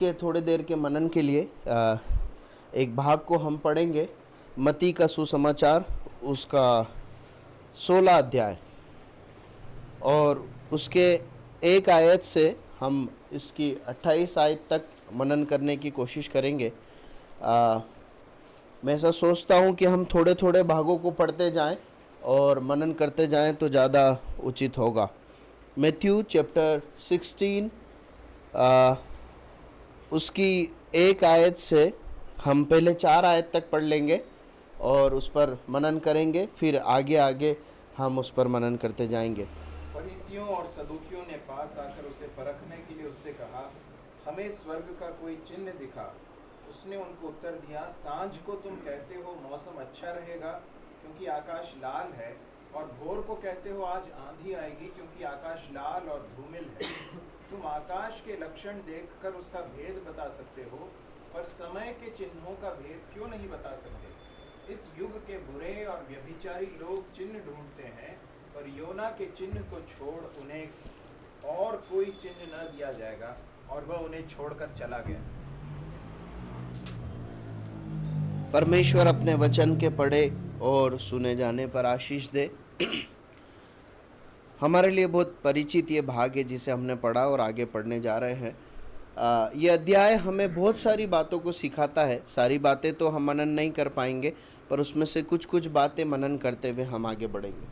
के थोड़े देर के मनन के लिए एक भाग को हम पढ़ेंगे। मत्ती का सुसमाचार उसका 16 अध्याय और उसके एक आयत से हम इसकी 28 आयत तक मनन करने की कोशिश करेंगे। मैं ऐसा सोचता हूँ कि हम थोड़े थोड़े भागों को पढ़ते जाएं और मनन करते जाएं तो ज़्यादा उचित होगा। मैथ्यू चैप्टर 16 उसकी एक आयत से हम पहले 4 आयत तक पढ़ लेंगे और उस पर मनन करेंगे, फिर आगे आगे हम उस पर मनन करते जाएंगे। फरीसियों और सदूकियों ने पास आकर उसे परखने के लिए उससे कहा, हमें स्वर्ग का कोई चिन्ह दिखा। उसने उनको उत्तर दिया, सांझ को तुम कहते हो मौसम अच्छा रहेगा क्योंकि आकाश लाल है, और भोर को कहते हो आज आंधी आएगी क्योंकि आकाश लाल और धूमिल है। तुम आकाश के लक्षण देखकर उसका भेद बता सकते हो, पर समय के चिन्हों का भेद क्यों नहीं बता सकते? इस युग के बुरे और व्यभिचारी लोग चिन्ह ढूंढते हैं, पर योना के चिन्ह को छोड़ उन्हें और कोई चिन्ह न दिया जाएगा। और वह उन्हें छोड़कर चला गया। परमेश्वर अपने वचन के पढ़े और सुने जाने पर आशीष दे। हमारे लिए बहुत परिचित ये भाग है जिसे हमने पढ़ा और आगे पढ़ने जा रहे हैं। ये अध्याय हमें बहुत सारी बातों को सिखाता है। सारी बातें तो हम मनन नहीं कर पाएंगे, पर उसमें से कुछ कुछ बातें मनन करते हुए हम आगे बढ़ेंगे।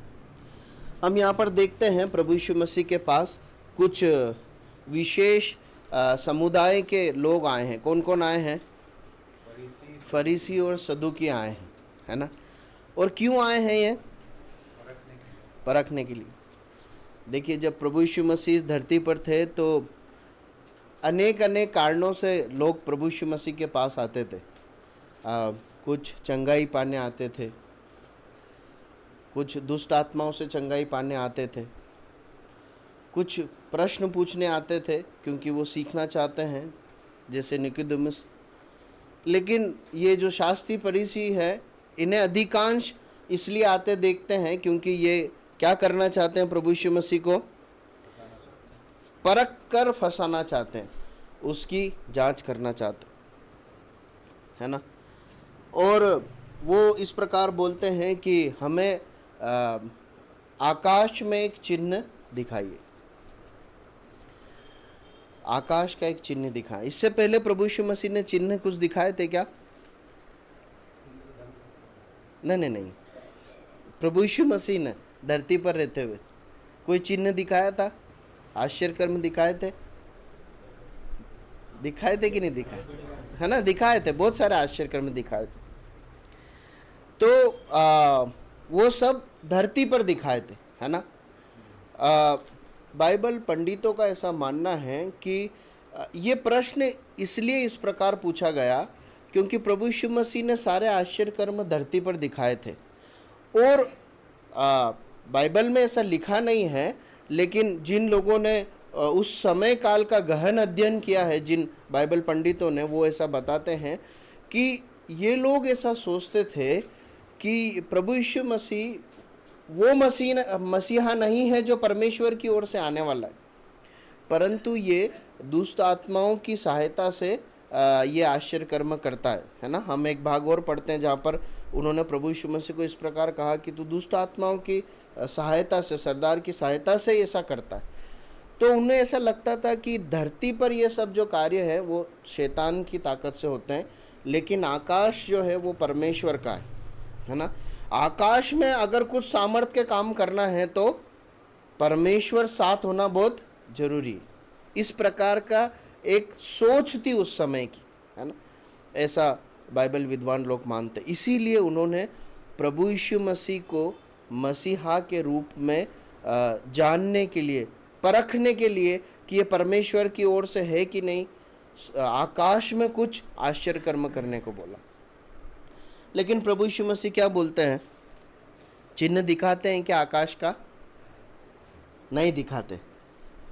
हम यहाँ पर देखते हैं प्रभु यीशु मसीह के पास कुछ विशेष समुदाय के लोग आए हैं। कौन कौन आए हैं? फरीसी और सदूकी आए हैं, है ना। और क्यों आए हैं ये? परखने के लिए। देखिए, जब प्रभु यीशु मसीह धरती पर थे तो अनेक अनेक कारणों से लोग प्रभु यीशु मसीह के पास आते थे। कुछ चंगाई पाने आते थे, कुछ दुष्ट आत्माओं से चंगाई पाने आते थे, कुछ प्रश्न पूछने आते थे क्योंकि वो सीखना चाहते हैं, जैसे निकोदेमुस। लेकिन ये जो शास्त्री फरीसी है, इन्हें अधिकांश इसलिए आते देखते हैं क्योंकि ये क्या करना चाहते हैं? प्रभु यीशु मसीह को परख कर फंसाना चाहते हैं, उसकी जांच करना चाहते हैं, है ना। और वो इस प्रकार बोलते हैं कि हमें आकाश में एक चिन्ह दिखाइए, आकाश का एक चिन्ह दिखाए। इससे पहले प्रभु यीशु मसीह ने चिन्ह कुछ दिखाए थे क्या? नहीं। प्रभु यीशु मसीह ने धरती पर रहते हुए कोई चिन्ह दिखाया था? आश्चर्य कर्म दिखाए थे? दिखाए थे कि नहीं दिखाए? है ना, दिखाए थे, बहुत सारे आश्चर्य कर्म दिखाए थे। तो वो सब धरती पर दिखाए थे, है ना। बाइबल पंडितों का ऐसा मानना है कि ये प्रश्न इसलिए इस प्रकार पूछा गया क्योंकि प्रभु यीशु मसीह ने सारे आश्चर्य कर्म धरती पर दिखाए थे। और बाइबल में ऐसा लिखा नहीं है, लेकिन जिन लोगों ने उस समय काल का गहन अध्ययन किया है, जिन बाइबल पंडितों ने, वो ऐसा बताते हैं कि ये लोग ऐसा सोचते थे कि प्रभु यीशु मसीह वो मसीहा नहीं है जो परमेश्वर की ओर से आने वाला है, परंतु ये दुष्ट आत्माओं की सहायता से ये आश्चर्य कर्म करता है ना। हम एक भाग और पढ़ते हैं जहाँ पर उन्होंने प्रभु यीशु मसीह को इस प्रकार कहा कि तू दुष्ट आत्माओं की सहायता से, सरदार की सहायता से ऐसा करता है। तो उन्हें ऐसा लगता था कि धरती पर ये सब जो कार्य है वो शैतान की ताकत से होते हैं, लेकिन आकाश जो है वो परमेश्वर का है ना। आकाश में अगर कुछ सामर्थ्य के काम करना है तो परमेश्वर साथ होना बहुत जरूरी है। इस प्रकार का एक सोच थी उस समय की, है ना। ऐसा बाइबल विद्वान लोग मानते, इसीलिए उन्होंने प्रभु यीशु मसीह को मसीहा के रूप में जानने के लिए, परखने के लिए कि ये परमेश्वर की ओर से है कि नहीं, आकाश में कुछ आश्चर्य कर्म करने को बोला। लेकिन प्रभु यीशु मसीह क्या बोलते हैं? चिन्ह दिखाते हैं क्या आकाश का? नहीं दिखाते,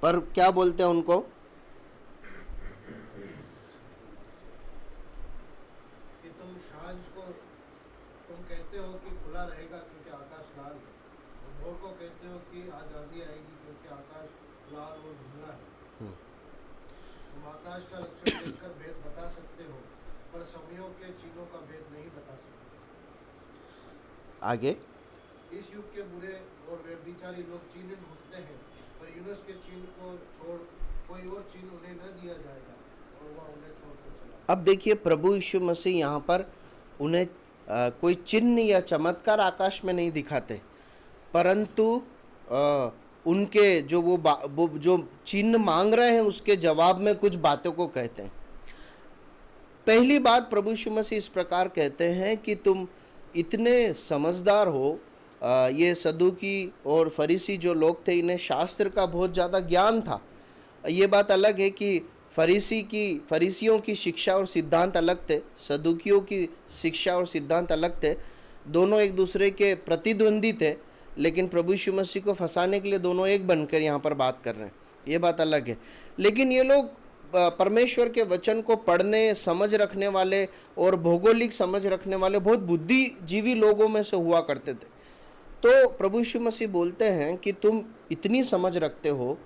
पर क्या बोलते हैं उनको? कि तुम सांझ को तुम कहते हो कि खुला रहेगा क्योंकि आकाश लाल है, और भोर को कहते हो कि आज आंधी आएगी क्योंकि आकाश लाल और धुंधला है। तुम आकाश का लक्षण देखकर भेद बता सकते हो, पर समयों के चिन्हों का भेद नहीं बता सकते। आगे इस युग के बुरे और व्यभिचारी लोग चिन्ह ढूंढते हैं, पर यूनुस के चिन्ह को छोड़ कोई और चिन्ह उन्हें न दिया जाएगा, और वह उन्हें छोड़कर चला। अब देखिए, प्रभु यीशु मसीह यहाँ पर उन्हें कोई चिन्ह या चमत्कार आकाश में नहीं दिखाते, परंतु उनके वो जो चिन्ह मांग रहे हैं उसके जवाब में कुछ बातों को कहते हैं। पहली बात, प्रभु यीशु मसीह इस प्रकार कहते हैं कि तुम इतने समझदार हो। ये सदूकी और फरीसी जो लोग थे, इन्हें शास्त्र का बहुत ज़्यादा ज्ञान था। ये बात अलग है कि फरीसियों की शिक्षा और सिद्धांत अलग थे, सदूकियों की शिक्षा और सिद्धांत अलग थे। दोनों एक दूसरे के प्रतिद्वंदी थे, लेकिन प्रभु यीशु मसीह को फंसाने के लिए दोनों एक बनकर यहाँ पर बात कर रहे हैं, ये बात अलग है। लेकिन ये लोग परमेश्वर के वचन को पढ़ने, समझ रखने वाले और भौगोलिक समझ रखने वाले बहुत बुद्धिजीवी लोगों में से हुआ करते थे। तो प्रभु यीशु मसीह बोलते हैं कि तुम इतनी समझ रखते हो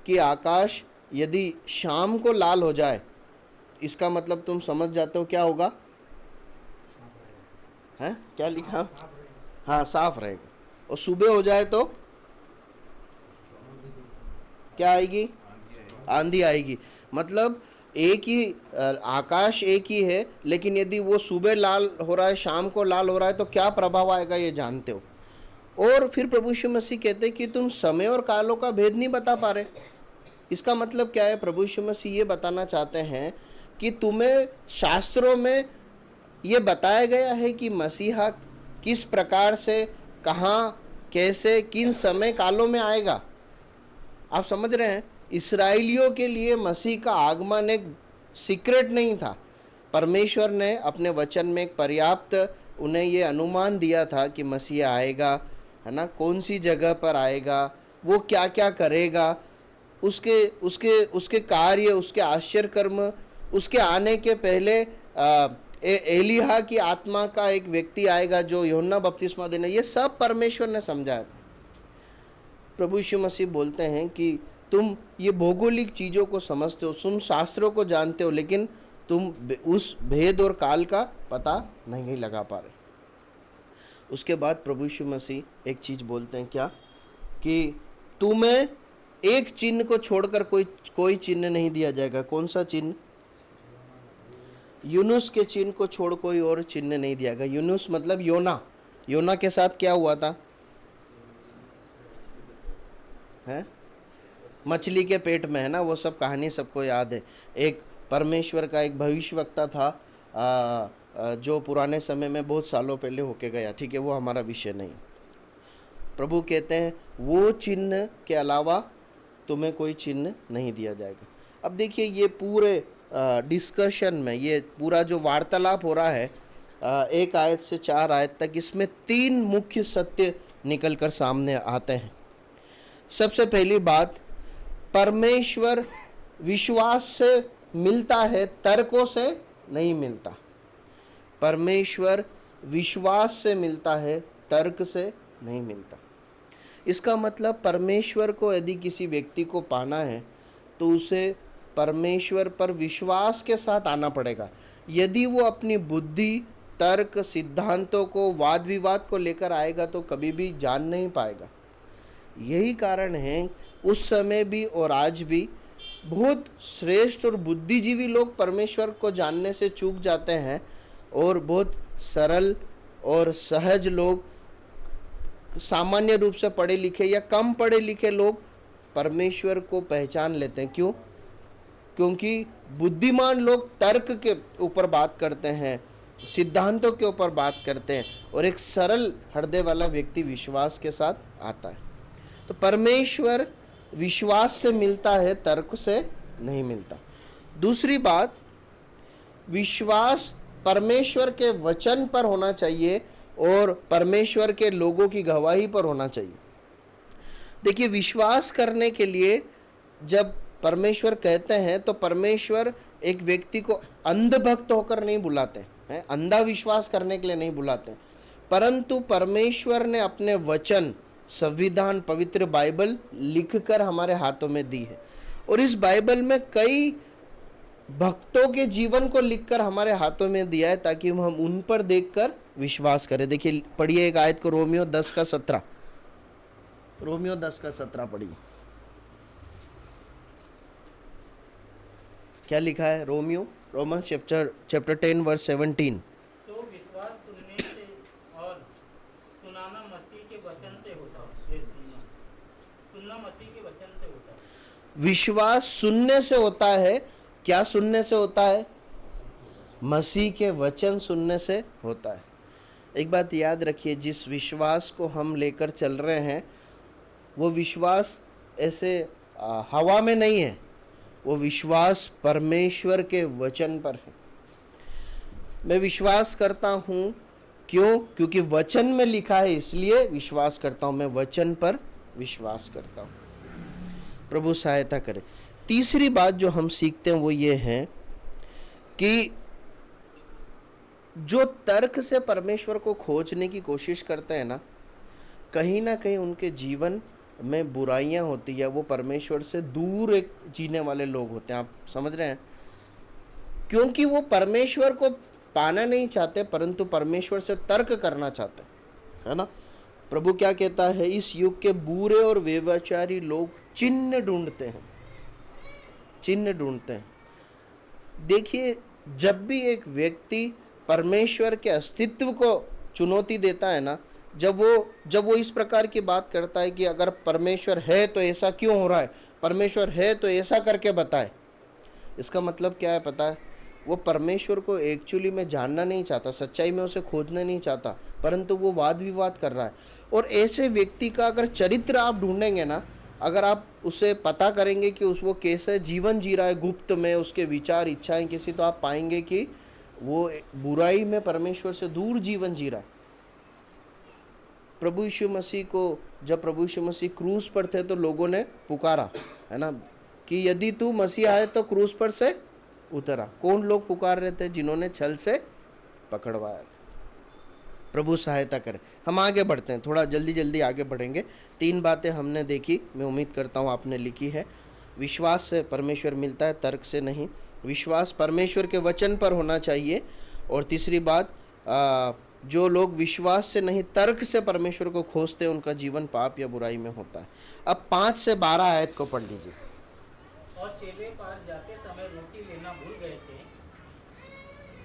कि आकाश यदि शाम को लाल हो जाए, इसका मतलब तुम समझ जाते हो क्या होगा? है क्या लिखा? हाँ, साफ रहेगा। और सुबह हो जाए तो क्या आएगी? आंधी आएगी। मतलब एक ही आकाश एक ही है, लेकिन यदि वो सुबह लाल हो रहा है, शाम को लाल हो रहा है, तो क्या प्रभाव आएगा ये जानते हो। और फिर प्रभु यीशु मसीह कहते हैं कि तुम समय और कालों का भेद नहीं बता पा रहे। इसका मतलब क्या है? प्रभु यीशु मसीह ये बताना चाहते हैं कि तुम्हें शास्त्रों में ये बताया गया है कि मसीहा किस प्रकार से, कहाँ, कैसे, किन समय कालों में आएगा। आप समझ रहे हैं? इस्राएलियों के लिए मसीह का आगमन एक सीक्रेट नहीं था। परमेश्वर ने अपने वचन में एक पर्याप्त उन्हें ये अनुमान दिया था कि मसीह आएगा, है ना, कौन सी जगह पर आएगा, वो क्या क्या करेगा, उसके कार्य, उसके आश्चर्य कर्म। उसके आने के पहले एलिया की आत्मा का एक व्यक्ति आएगा जो यूहन्ना बपतिस्मा देना, ये सब परमेश्वर ने समझाया था। प्रभु यीशु मसीह बोलते हैं कि तुम ये भौगोलिक चीज़ों को समझते हो, तुम शास्त्रों को जानते हो, लेकिन तुम उस भेद और काल का पता नहीं लगा पा रहे। उसके बाद प्रभु यीशु मसीह एक चीज़ बोलते हैं, क्या? कि तुम्हें एक चिन्ह को छोड़कर कोई चिन्ह नहीं दिया जाएगा। कौन सा चिन्ह? यूनुस के चिन्ह को छोड़ कोई और चिन्ह नहीं दिया गया। यूनुस मतलब योना के साथ क्या हुआ था? है मछली के पेट में, है ना, वो सब कहानी सबको याद है। एक परमेश्वर का एक भविष्यवक्ता था जो पुराने समय में बहुत सालों पहले होके गया, ठीक है, वो हमारा विषय नहीं। प्रभु कहते हैं वो चिन्ह के अलावा तुम्हें कोई चिन्ह नहीं दिया जाएगा। अब देखिए, ये पूरे डिस्कशन में, ये पूरा जो वार्तालाप हो रहा है 1 आयत से 4 आयत तक, इसमें 3 मुख्य सत्य निकल कर सामने आते हैं। सबसे पहली बात, परमेश्वर विश्वास से मिलता है, तर्कों से नहीं मिलता। परमेश्वर विश्वास से मिलता है, तर्क से नहीं मिलता। इसका मतलब परमेश्वर को यदि किसी व्यक्ति को पाना है तो उसे परमेश्वर पर विश्वास के साथ आना पड़ेगा। यदि वो अपनी बुद्धि, तर्क, सिद्धांतों को, वाद विवाद को लेकर आएगा तो कभी भी जान नहीं पाएगा। यही कारण है उस समय भी और आज भी बहुत श्रेष्ठ और बुद्धिजीवी लोग परमेश्वर को जानने से चूक जाते हैं, और बहुत सरल और सहज लोग, सामान्य रूप से पढ़े लिखे या कम पढ़े लिखे लोग परमेश्वर को पहचान लेते हैं। क्यों? क्योंकि बुद्धिमान लोग तर्क के ऊपर बात करते हैं, सिद्धांतों के ऊपर बात करते हैं, और एक सरल हृदय वाला व्यक्ति विश्वास के साथ आता है। तो परमेश्वर विश्वास से मिलता है, तर्क से नहीं मिलता। दूसरी बात, विश्वास परमेश्वर के वचन पर होना चाहिए और परमेश्वर के लोगों की गवाही पर होना चाहिए। देखिए, विश्वास करने के लिए जब परमेश्वर कहते हैं तो परमेश्वर एक व्यक्ति को अंधभक्त होकर नहीं बुलाते हैं, अंधा विश्वास करने के लिए नहीं बुलाते, परंतु परमेश्वर ने अपने वचन, संविधान, पवित्र बाइबल लिखकर हमारे हाथों में दी है। और इस बाइबल में कई भक्तों के जीवन को लिखकर हमारे हाथों में दिया है ताकि हम उन पर देखकर विश्वास करें। देखिए पढ़िए एक आयत को, रोमियो 10:17। रोमियो 10:17 पढ़िए, क्या लिखा है? Roman chapter 10 verse 17। तो विश्वास सुनने से और सुनाना मसीह के वचन से होता है। सुनना मसीह के वचन से होता है। विश्वास सुनने से होता है। क्या सुनने से होता है? मसीह के वचन सुनने से होता है। एक बात याद रखिए, जिस विश्वास को हम लेकर चल रहे हैं वो विश्वास ऐसे हवा में नहीं है, वो विश्वास परमेश्वर के वचन पर है। मैं विश्वास करता हूँ, क्यों? क्योंकि वचन में लिखा है, इसलिए विश्वास करता हूँ। मैं वचन पर विश्वास करता हूँ। प्रभु सहायता करे। तीसरी बात जो हम सीखते हैं वो ये है कि जो तर्क से परमेश्वर को खोजने की कोशिश करते हैं ना कहीं उनके जीवन में बुराइयां होती है। वो परमेश्वर से दूर एक जीने वाले लोग होते हैं। आप समझ रहे हैं? क्योंकि वो परमेश्वर को पाना नहीं चाहते, परंतु परमेश्वर से तर्क करना चाहते हैं, है ना? प्रभु क्या कहता है? इस युग के बुरे और व्यभिचारी लोग चिन्ह ढूंढते हैं, चिन्ह ढूंढते हैं। देखिए, जब भी एक व्यक्ति परमेश्वर के अस्तित्व को चुनौती देता है ना, जब वो इस प्रकार की बात करता है कि अगर परमेश्वर है तो ऐसा क्यों हो रहा है, परमेश्वर है तो ऐसा करके बताए, इसका मतलब क्या है पता है? वो परमेश्वर को एक्चुअली में जानना नहीं चाहता, सच्चाई में उसे खोजना नहीं चाहता, परंतु वो वाद विवाद कर रहा है। और ऐसे व्यक्ति का अगर चरित्र आप ढूंढेंगे ना, अगर आप उसे पता करेंगे कि वो कैसे जीवन जी रहा है गुप्त में, उसके विचार इच्छाएं कैसी, तो आप पाएंगे कि वो बुराई में परमेश्वर से दूर जीवन जी रहा है। प्रभु यीशु मसीह को, जब प्रभु यीशु मसीह क्रूस पर थे तो लोगों ने पुकारा, है ना, कि यदि तू मसीह आए तो क्रूस पर से उतरा। कौन लोग पुकार रहे थे? जिन्होंने छल से पकड़वाया था। प्रभु सहायता करे। हम आगे बढ़ते हैं, थोड़ा जल्दी आगे बढ़ेंगे। 3 बातें हमने देखी, मैं उम्मीद करता हूँ आपने लिखी है। विश्वास से परमेश्वर मिलता है, तर्क से नहीं। विश्वास परमेश्वर के वचन पर होना चाहिए। और तीसरी बात, जो लोग विश्वास से नहीं तर्क से परमेश्वर को खोजते हैं उनका जीवन पाप या बुराई में होता है। अब 5 से 12 आयत को पढ़ लीजिए। और चेले पार जाते समय रोटी लेना भूल गए थे।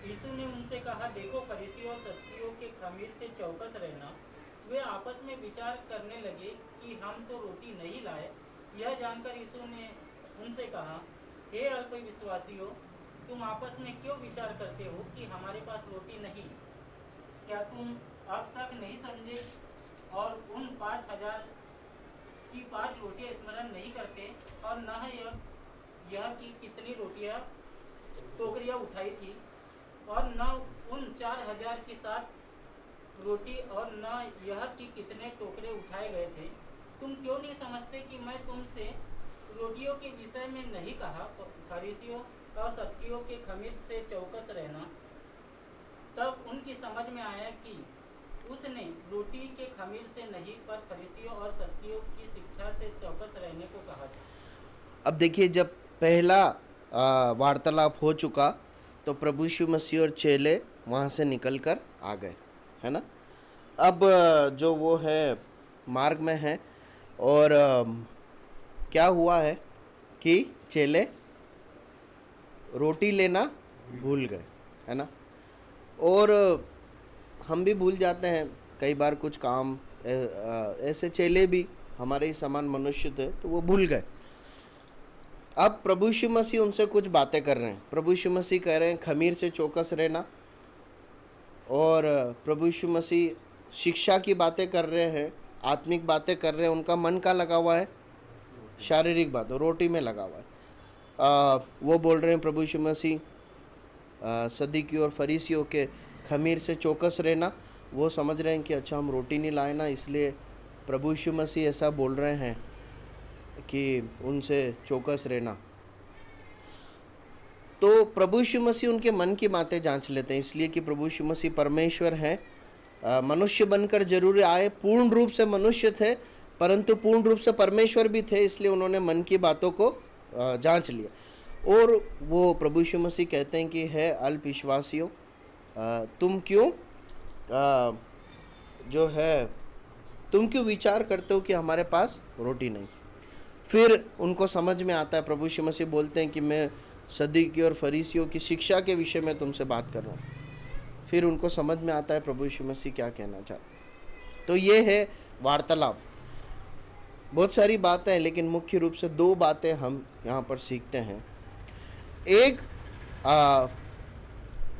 यीशु ने उनसे कहा, देखो फरीसी और सदूकियों के खमीर से चौकस रहना। वे आपस में विचार करने लगे कि हम तो रोटी नहीं लाए। यह जानकर यीशु ने उनसे कहा, हे अल्पविश्वासियों, तुम आपस में क्यों विचार करते हो कि हमारे पास रोटी नहीं? क्या तुम अब तक नहीं समझे और उन 5,000 की 5 रोटियां स्मरण नहीं करते? और न यह कि कितनी रोटियां टोकरियां उठाई थी, और न उन 4,000 की 7 रोटी, और न यह कि कितने टोकरे उठाए गए थे? तुम क्यों नहीं समझते कि मैं तुमसे रोटियों के विषय में नहीं कहा, फरीसियों और सदूकियों के खमीर से चौकस रहना? तब उनकी समझ में आया कि उसने रोटी के खमीर से नहीं, पर फरीसियों और सदूकियों की शिक्षा से चौकस रहने को कहा था। अब देखिए, जब पहला वार्तालाप हो चुका तो प्रभु यीशु मसीह और चेले वहाँ से निकल कर आ गए, है ना। अब जो वो है मार्ग में है, और क्या हुआ है कि चेले रोटी लेना भूल गए, है ना। और हम भी भूल जाते हैं कई बार कुछ काम, ऐसे चेले भी हमारे ही समान मनुष्य थे तो वो भूल गए। अब प्रभु यीशु मसीह उनसे कुछ बातें कर रहे हैं। प्रभु यीशु मसीह कह रहे हैं खमीर से चौकस रहना, और प्रभु यीशु मसीह शिक्षा की बातें कर रहे हैं, आत्मिक बातें कर रहे हैं। उनका मन का लगा हुआ है, शारीरिक बात, रोटी में लगा हुआ है। वो बोल रहे हैं प्रभु यीशु मसीह सदूकियों और फरीसियों के खमीर से चौकस रहना। वो समझ रहे हैं कि अच्छा हम रोटी नहीं लाए ना, इसलिए प्रभु यीशु मसीह ऐसा बोल रहे हैं कि उनसे चौकस रहना। तो प्रभु यीशु मसीह उनके मन की बातें जांच लेते हैं, इसलिए कि प्रभु यीशु मसीह परमेश्वर है, मनुष्य बनकर जरूर आए, पूर्ण रूप से मनुष्य थे परंतु पूर्ण रूप से परमेश्वर भी थे, इसलिए उन्होंने मन की बातों को जांच लिया। और वो प्रभु यीशु मसीह कहते हैं कि है अल्पविश्वासियों, तुम क्यों जो है तुम क्यों विचार करते हो कि हमारे पास रोटी नहीं। फिर उनको समझ में आता है, प्रभु यीशु मसीह बोलते हैं कि मैं सदूकी और फरीसियों की शिक्षा के विषय में तुमसे बात कर रहा हूँ। फिर उनको समझ में आता है प्रभु यीशु मसीह क्या कहना चाहते। तो ये है वार्तालाप। बहुत सारी बातें हैं, लेकिन मुख्य रूप से दो बातें हम यहाँ पर सीखते हैं। एक,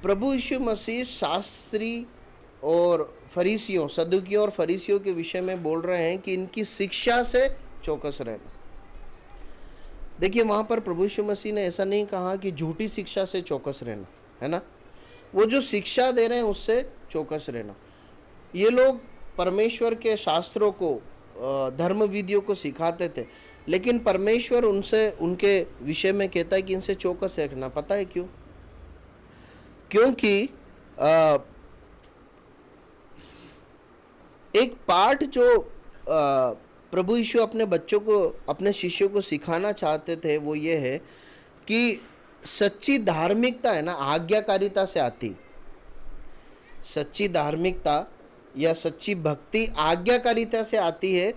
प्रभु यीशु मसीह शास्त्री और फरीसियों, सदूकियों और फरीसियों के विषय में बोल रहे हैं कि इनकी शिक्षा से चौकस रहना। देखिए, वहाँ पर प्रभु यीशु मसीह ने ऐसा नहीं कहा कि झूठी शिक्षा से चौकस रहना, है ना। वो जो शिक्षा दे रहे हैं उससे चौकस रहना। ये लोग परमेश्वर के शास्त्रों को, धर्म विधियों को सिखाते थे, लेकिन परमेश्वर उनसे, उनके विषय में कहता है कि इनसे चौकस रखना। पता है क्यों? क्योंकि एक पाठ जो प्रभु यीशु अपने बच्चों को, अपने शिष्यों को सिखाना चाहते थे, वो ये है कि सच्ची धार्मिकता है ना, आज्ञाकारिता से आती। सच्ची धार्मिकता या सच्ची भक्ति आज्ञाकारिता से आती है,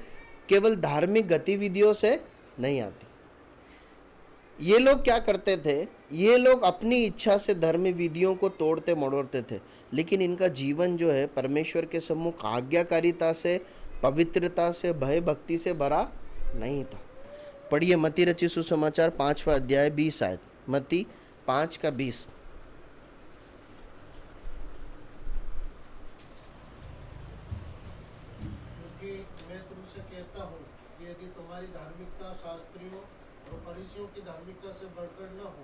केवल धार्मिक गतिविधियों से नहीं आती। ये लोग क्या करते थे? ये लोग अपनी इच्छा से धर्म विधियों को तोड़ते मरोड़ते थे, लेकिन इनका जीवन जो है परमेश्वर के सम्मुख आज्ञाकारिता से, पवित्रता से, भय भक्ति से भरा नहीं था। पढ़िए मत्ती रचित सुसमाचार 5वां अध्याय 20 आयत, मत्ती 5:20। क्योंकि मैं तुमसे कहता हूँ कि यदि तुम्हारी धार्मिकता शास्त्रियों और फरीसियों की धार्मिकता से बढ़कर न हो,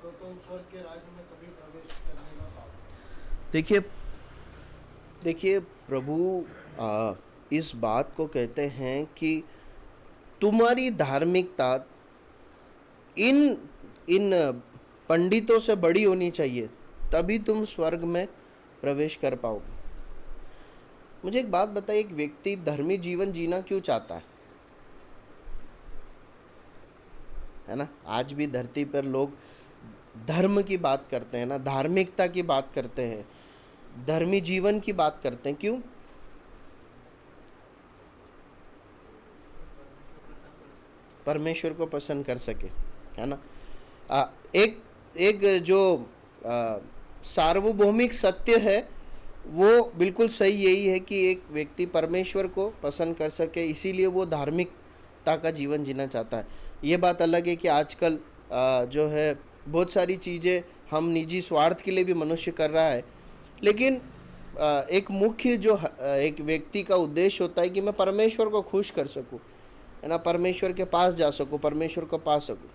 तो तुम स्वर्ग के राज्य में कभी प्रवेश करने न पाओ। देखिए प्रभु इस बात को कहते हैं कि तुम्हारी धार्मिकता इन पंडितों से बड़ी होनी चाहिए, तभी तुम स्वर्ग में प्रवेश कर पाओगे। मुझे एक बात बताइए, एक व्यक्ति धर्मी जीवन जीना क्यों चाहता है ना। आज भी धरती पर लोग धर्म की बात करते हैं ना, धार्मिकता की बात करते हैं, धर्मी जीवन की बात करते हैं। क्यों? परमेश्वर को पसंद कर सके, है ना। एक जो सार्वभौमिक सत्य है वो बिल्कुल सही यही है कि एक व्यक्ति परमेश्वर को पसंद कर सके, इसीलिए वो धार्मिकता का जीवन जीना चाहता है। ये बात अलग है कि आजकल जो है बहुत सारी चीज़ें हम निजी स्वार्थ के लिए भी मनुष्य कर रहा है, लेकिन एक मुख्य जो एक व्यक्ति का उद्देश्य होता है कि मैं परमेश्वर को खुश कर सकूं, है ना, परमेश्वर के पास जा सकूं, परमेश्वर को पा सकूं।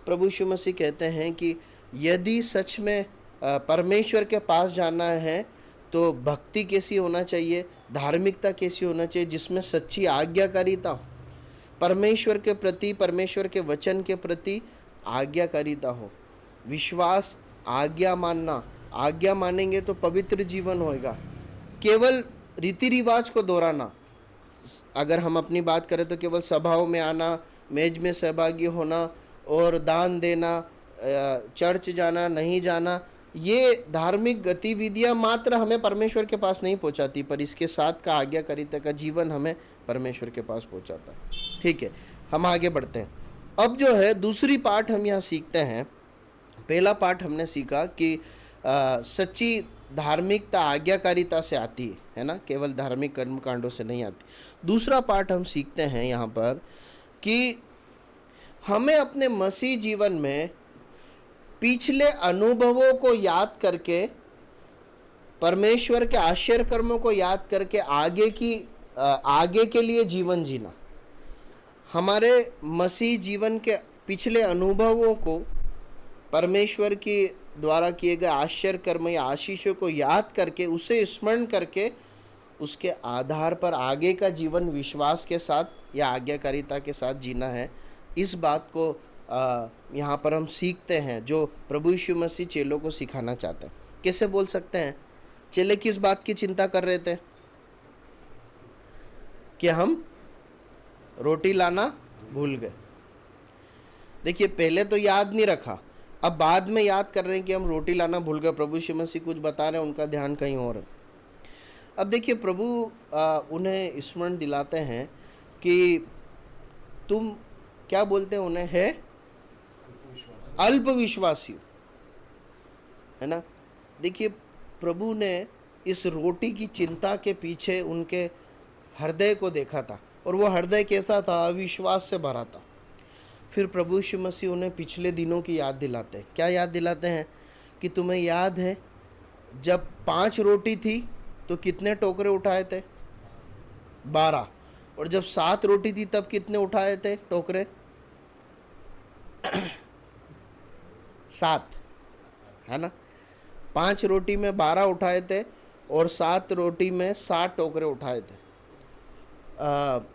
प्रभु यीशु मसीह कहते हैं कि यदि सच में परमेश्वर के पास जाना है तो भक्ति कैसी होना चाहिए, धार्मिकता कैसी होना चाहिए, जिसमें सच्ची आज्ञाकारिता हो, परमेश्वर के प्रति, परमेश्वर के वचन के प्रति आज्ञाकारिता हो, विश्वास, आज्ञा मानना। आज्ञा मानेंगे तो पवित्र जीवन होएगा। केवल रीति रिवाज को दोहराना, अगर हम अपनी बात करें तो केवल सभाओं में आना, मेज में सहभागी होना और दान देना, चर्च जाना, नहीं जाना, ये धार्मिक गतिविधियां मात्र हमें परमेश्वर के पास नहीं पहुंचाती, पर इसके साथ का आज्ञाकारिता का जीवन हमें परमेश्वर के पास पहुंचाता है। ठीक है, हम आगे बढ़ते हैं। अब जो है दूसरी पाठ हम यहाँ सीखते हैं। पहला पाठ हमने सीखा कि सच्ची धार्मिकता आज्ञाकारिता से आती है ना, केवल धार्मिक कर्म कांडों से नहीं आती। दूसरा पाठ हम सीखते हैं यहाँ पर कि हमें अपने मसीह जीवन में पिछले अनुभवों को याद करके, परमेश्वर के आश्चर्य कर्मों को याद करके आगे के लिए जीवन जीना। हमारे मसीह जीवन के पिछले अनुभवों को, परमेश्वर के द्वारा किए गए आश्चर्य कर्म या आशीषों को याद करके, उसे स्मरण करके, उसके आधार पर आगे का जीवन विश्वास के साथ या आज्ञाकारिता के साथ जीना है। इस बात को यहाँ पर हम सीखते हैं, जो प्रभु यीशु मसीह चेलों को सिखाना चाहते हैं। कैसे बोल सकते हैं? चेले किस बात की चिंता कर रहे थे? कि हम रोटी लाना भूल गए। देखिए पहले तो याद नहीं रखा, अब बाद में याद कर रहे हैं कि हम रोटी लाना भूल गए, प्रभु यीशु मसीह कुछ बता रहे हैं, उनका ध्यान कहीं और है। अब देखिए प्रभु उन्हें स्मरण दिलाते हैं कि तुम क्या बोलते हैं उन्हें, है अल्पविश्वासी, है ना। देखिए प्रभु ने इस रोटी की चिंता के पीछे उनके हृदय को देखा था, और वो हृदय कैसा था, अविश्वास से भरा था। फिर प्रभु यीशु मसीह उन्हें पिछले दिनों की याद दिलाते हैं। क्या याद दिलाते हैं कि तुम्हें याद है जब 5 रोटी थी तो कितने टोकरे उठाए थे, 12, और जब 7 रोटी थी तब कितने उठाए थे टोकरे, 7, है ना। 5 रोटी में 12 उठाए थे और 7 रोटी में 7 टोकरे उठाए थे।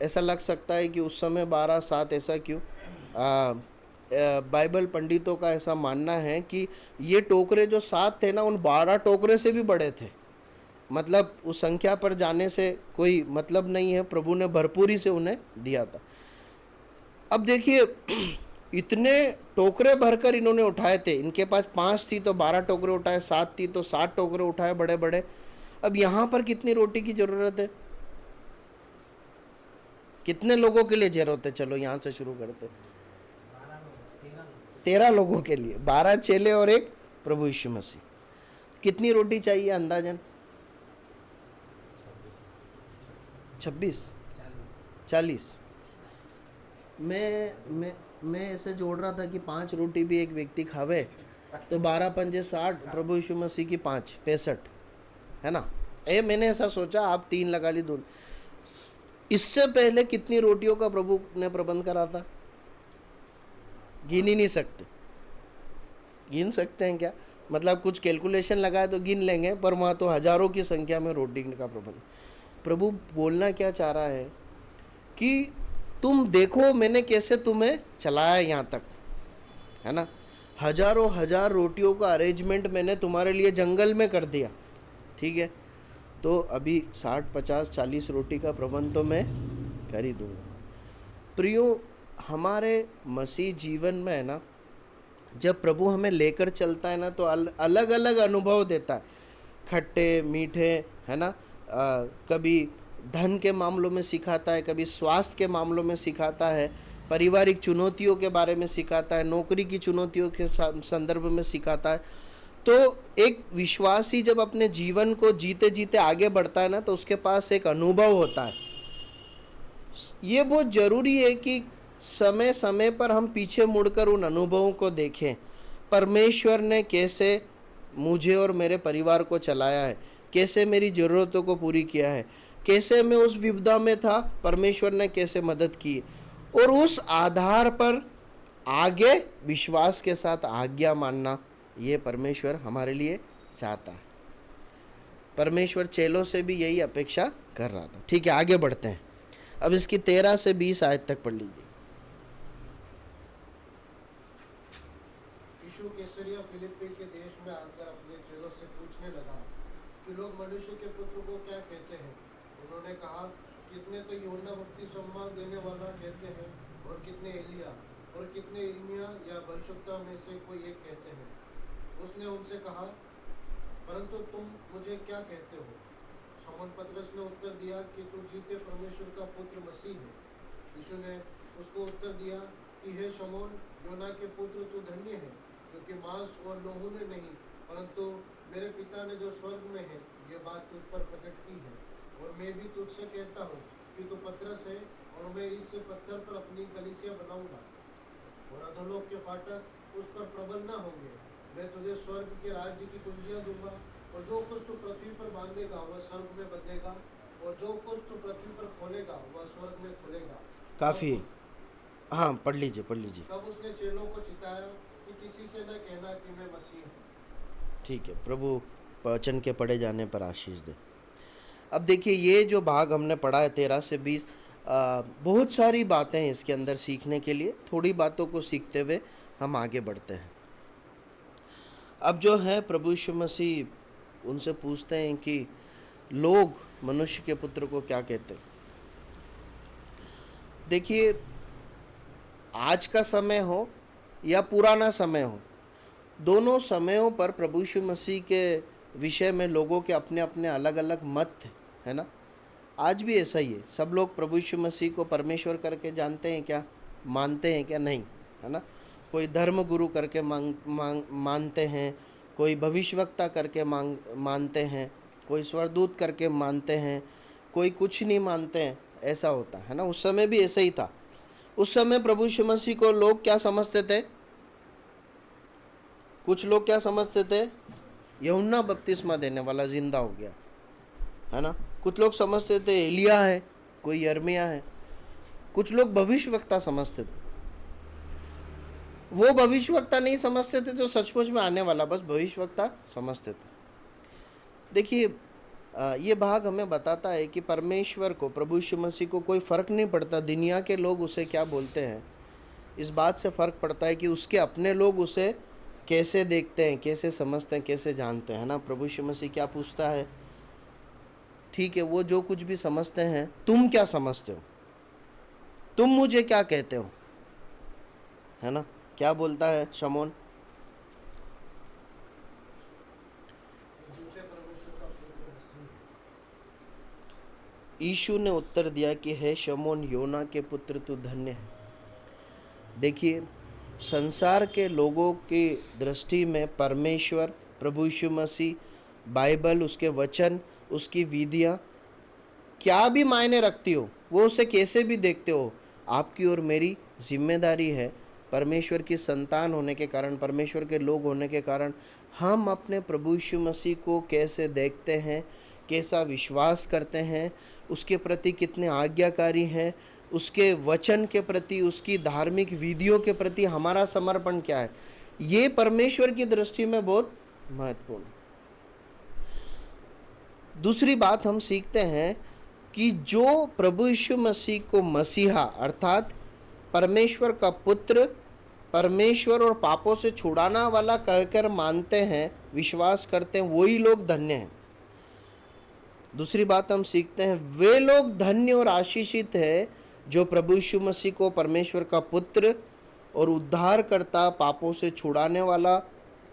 ऐसा लग सकता है कि उस समय 12, 7 ऐसा क्यों, बाइबल पंडितों का ऐसा मानना है कि ये टोकरे जो 7 थे ना, उन 12 टोकरे से भी बड़े थे। मतलब उस संख्या पर जाने से कोई मतलब नहीं है, प्रभु ने भरपूरी से उन्हें दिया था। अब देखिए इतने टोकरे भरकर इन्होंने उठाए थे, इनके पास 5 थी तो 12 टोकरे उठाए, 7 थी तो 7 टोकरे उठाए बड़े बड़े। अब यहाँ पर कितनी रोटी की जरूरत है, कितने लोगों के लिए जरूरत है, चलो यहाँ से शुरू करते। 13 लोगों के लिए, 12 चेले और एक प्रभु यीशु मसीह। कितनी रोटी चाहिए अंदाजन, 26, 40। मैं ऐसे जोड़ रहा था कि 5 रोटी भी एक व्यक्ति खावे तो 12 पंजे 60, प्रभु यीशु मसीह की 5 65, है ना। मैंने ऐसा सोचा, आप 3 लगा ली, 2। इससे पहले कितनी रोटियों का प्रभु ने प्रबंध करा था, गिन ही नहीं सकते। गिन सकते हैं क्या, मतलब कुछ कैलकुलेशन लगाए तो गिन लेंगे, पर वहाँ तो हजारों की संख्या में रोटी का प्रबंध। प्रभु बोलना क्या चाह रहा है कि तुम देखो मैंने कैसे तुम्हें चलाया यहाँ तक, है ना। हजारों हजार रोटियों का अरेंजमेंट मैंने तुम्हारे लिए जंगल में कर दिया, ठीक है। तो अभी 60, 50, 40 रोटी का प्रबंध तो मैं कर ही दूंगा। प्रियो, हमारे मसीह जीवन में है ना, जब प्रभु हमें लेकर चलता है ना तो अलग अलग अनुभव देता है, खट्टे मीठे, है ना। कभी धन के मामलों में सिखाता है, कभी स्वास्थ्य के मामलों में सिखाता है, पारिवारिक चुनौतियों के बारे में सिखाता है, नौकरी की चुनौतियों के संदर्भ में सिखाता है। तो एक विश्वासी जब अपने जीवन को जीते जीते आगे बढ़ता है ना, तो उसके पास एक अनुभव होता है। ये बहुत ज़रूरी है कि समय समय पर हम पीछे मुड़कर उन अनुभवों को देखें, परमेश्वर ने कैसे मुझे और मेरे परिवार को चलाया है, कैसे मेरी ज़रूरतों को पूरी किया है, कैसे मैं उस विपदा में था, परमेश्वर ने कैसे मदद की, और उस आधार पर आगे विश्वास के साथ आज्ञा मानना, ये परमेश्वर हमारे लिए चाहता है। परमेश्वर चेलों से भी यही अपेक्षा कर रहा था। ठीक है, आगे बढ़ते हैं। अब इसकी 13 से 20 आयत तक पढ़ लीजिए। यीशु कैसरिया फिलिप्पी के देश में आकर अपने चेलों से पूछने लगा कि लोग मनुष्य के पुत्र को क्या कहते हैं। उन्होंने कहा, कितने तो यूहन्ना बपतिस्मा देने वाला कहते हैं, और कितने एलिया, और कितने यिर्मयाह या भविष्यद्वक्ता में से कोई एक कहते हैं। उसने उनसे कहा, परंतु तुम मुझे क्या कहते हो? शमौन पतरस ने उत्तर दिया कि तू जीते परमेश्वर का पुत्र मसीह है। यीशु ने उसको उत्तर दिया कि हे शमौन, योना के पुत्र, तू धन्य है, क्योंकि मांस और लोहू ने नहीं, परंतु मेरे पिता ने जो स्वर्ग में है ये बात तुझ पर प्रकट की है। और मैं भी तुझसे कहता हूँ कि तू पतरस है, और मैं इस पत्थर पर अपनी कलीसिया बनाऊंगा, और अधोलोक के फाटक उस पर प्रबल न होंगे। मैं तुझे स्वर्ग के राज्य की कुंजियां दूंगा, और जो कुछ तू पृथ्वी पर बांधेगा वह स्वर्ग में बंधेगा, और जो कुछ तू पृथ्वी पर खोलेगा वह स्वर्ग में खुलेगा। काफ़ी, हाँ पढ़ लीजिए। तब उसने चेलों को चिताया कि किसी से न कहना कि मैं मसीह हूँ। ठीक है, प्रभु वचन के पढ़े जाने पर आशीष दे। अब देखिए, ये जो भाग हमने पढ़ा है 13 से 20, बहुत सारी बातें हैं इसके अंदर सीखने के लिए। थोड़ी बातों को सीखते हुए हम आगे बढ़ते हैं। अब जो है प्रभु यीशु मसीह उनसे पूछते हैं कि लोग मनुष्य के पुत्र को क्या कहते हैं। देखिए, आज का समय हो या पुराना समय हो, दोनों समयों पर प्रभु यीशु मसीह के विषय में लोगों के अपने अपने अलग अलग मत थे, है ना। आज भी ऐसा ही है। सब लोग प्रभु यीशु मसीह को परमेश्वर करके जानते हैं क्या, मानते हैं क्या, नहीं, है ना। कोई धर्म गुरु करके मानते हैं, कोई भविष्यवक्ता करके मानते हैं, कोई स्वर्गदूत करके मानते हैं, कोई कुछ नहीं मानते हैं, ऐसा होता है ना। उस समय भी ऐसा ही था। उस समय प्रभु यीशु मसीह को लोग क्या समझते थे? कुछ लोग क्या समझते थे? यूहन्ना बपतिस्मा देने वाला जिंदा हो गया, है ना। कुछ लोग समझते थे एलिया है, कोई यर्मिया है। कुछ लोग भविष्यवक्ता समझते थे। वो भविष्यवक्ता नहीं समझते थे जो सचमुच में आने वाला, बस भविष्यवक्ता समझते थे। देखिए, ये भाग हमें बताता है कि परमेश्वर को, प्रभु यीशु मसीह को कोई फ़र्क नहीं पड़ता दुनिया के लोग उसे क्या बोलते हैं। इस बात से फ़र्क पड़ता है कि उसके अपने लोग उसे कैसे देखते हैं, कैसे समझते हैं, कैसे जानते हैं ना। प्रभु यीशु मसीह क्या पूछता है? ठीक है, वो जो कुछ भी समझते हैं, तुम क्या समझते हो? तुम मुझे क्या कहते हो, है ना। क्या बोलता है शमौन? झूठे परमेश्वर का पुत्र मसीह। यीशु ने उत्तर दिया कि हे शमौन, योना के पुत्र, तू धन्य है। देखिए, संसार के लोगों की दृष्टि में परमेश्वर, प्रभु यीशु मसीह, बाइबल, उसके वचन, उसकी विधियाँ क्या भी मायने रखती हो, वो उसे कैसे भी देखते हो, आपकी और मेरी जिम्मेदारी है, परमेश्वर की संतान होने के कारण, परमेश्वर के लोग होने के कारण, हम अपने प्रभु यीशु मसीह को कैसे देखते हैं, कैसा विश्वास करते हैं, उसके प्रति कितने आज्ञाकारी हैं, उसके वचन के प्रति, उसकी धार्मिक विधियों के प्रति हमारा समर्पण क्या है, ये परमेश्वर की दृष्टि में बहुत महत्वपूर्ण है। दूसरी बात हम सीखते हैं कि जो प्रभु यीशु मसीह को मसीहा अर्थात परमेश्वर का पुत्र, परमेश्वर और पापों से छुड़ाना वाला कर मानते हैं, विश्वास करते हैं, वही लोग धन्य हैं। दूसरी बात हम सीखते हैं, वे लोग धन्य और आशीषित हैं जो प्रभु यीशु मसीह को परमेश्वर का पुत्र और उद्धारकर्ता, पापों से छुड़ाने वाला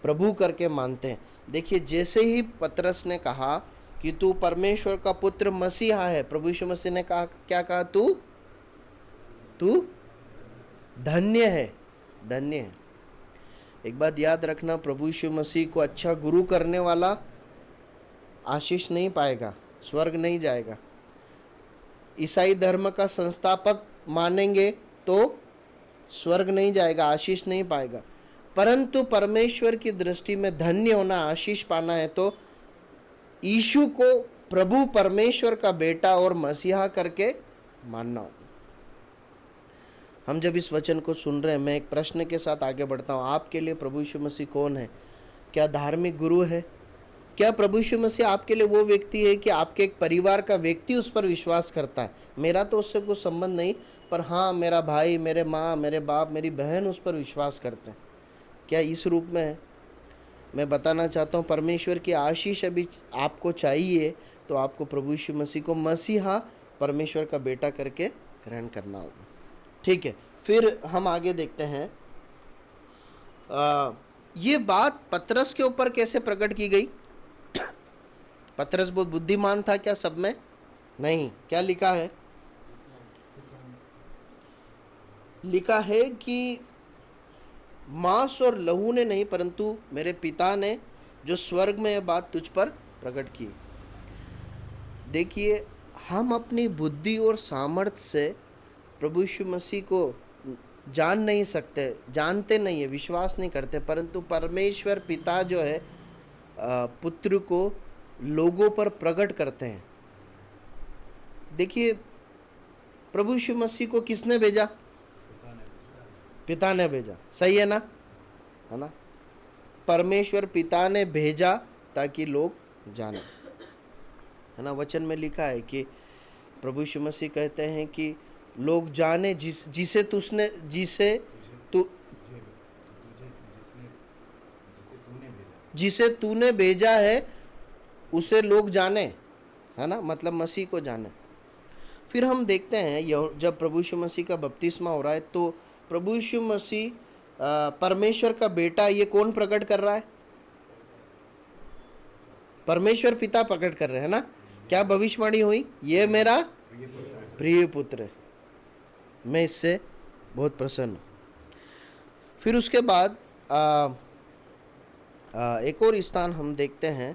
प्रभु करके मानते हैं। देखिए, जैसे ही पतरस ने कहा कि तू परमेश्वर का पुत्र मसीहा है, प्रभु यीशु मसीह ने कहा, क्या कहा? तू धन्य है, धन्य है। एक बात याद रखना, प्रभु यीशु मसीह को अच्छा गुरु करने वाला आशीष नहीं पाएगा, स्वर्ग नहीं जाएगा। ईसाई धर्म का संस्थापक मानेंगे तो स्वर्ग नहीं जाएगा, आशीष नहीं पाएगा। परंतु परमेश्वर की दृष्टि में धन्य होना, आशीष पाना है तो यीशु को प्रभु परमेश्वर का बेटा और मसीहा करके मानना होगा। हम जब इस वचन को सुन रहे हैं, मैं एक प्रश्न के साथ आगे बढ़ता हूँ। आपके लिए प्रभु यीशु मसीह कौन है? क्या धार्मिक गुरु है? क्या प्रभु यीशु मसीह आपके लिए वो व्यक्ति है कि आपके एक परिवार का व्यक्ति उस पर विश्वास करता है? मेरा तो उससे कोई संबंध नहीं, पर हाँ, मेरा भाई, मेरे माँ, मेरे बाप, मेरी बहन उस पर विश्वास करते हैं। क्या इस रूप में है? मैं बताना चाहता हूँ, परमेश्वर की आशीष अभी आपको चाहिए तो आपको प्रभु यीशु मसीह को मसीहा, परमेश्वर का बेटा करके ग्रहण करना होगा। ठीक है, फिर हम आगे देखते हैं। ये बात पतरस के ऊपर कैसे प्रकट की गई? पतरस बहुत बुद्धिमान था क्या सब में? नहीं। क्या लिखा है? लिखा है कि मांस और लहू ने नहीं, परंतु मेरे पिता ने जो स्वर्ग में यह बात तुझ पर प्रकट की। देखिए, हम अपनी बुद्धि और सामर्थ्य से प्रभु यीशु मसीह को जान नहीं सकते, जानते नहीं है, विश्वास नहीं करते, परंतु परमेश्वर पिता जो है पुत्र को लोगों पर प्रकट करते हैं। देखिए, प्रभु यीशु मसीह को किसने भेजा? पिता ने भेजा। सही है ना? है ना? परमेश्वर पिता ने भेजा ताकि लोग जाने, है ना। वचन में लिखा है कि प्रभु यीशु मसीह कहते हैं कि लोग जाने जिसे तूने भेजा है उसे लोग जाने, है ना, मतलब मसीह को जाने। फिर हम देखते हैं जब प्रभु यीशु मसीह का बपतिस्मा हो रहा है तो प्रभु यीशु मसीह परमेश्वर का बेटा, ये कौन प्रकट कर रहा है? परमेश्वर पिता प्रकट कर रहे हैं ना। क्या भविष्यवाणी हुई? ये मेरा प्रिय पुत्र है, मैं इससे बहुत प्रसन्न हूँ। फिर उसके बाद एक और स्थान हम देखते हैं।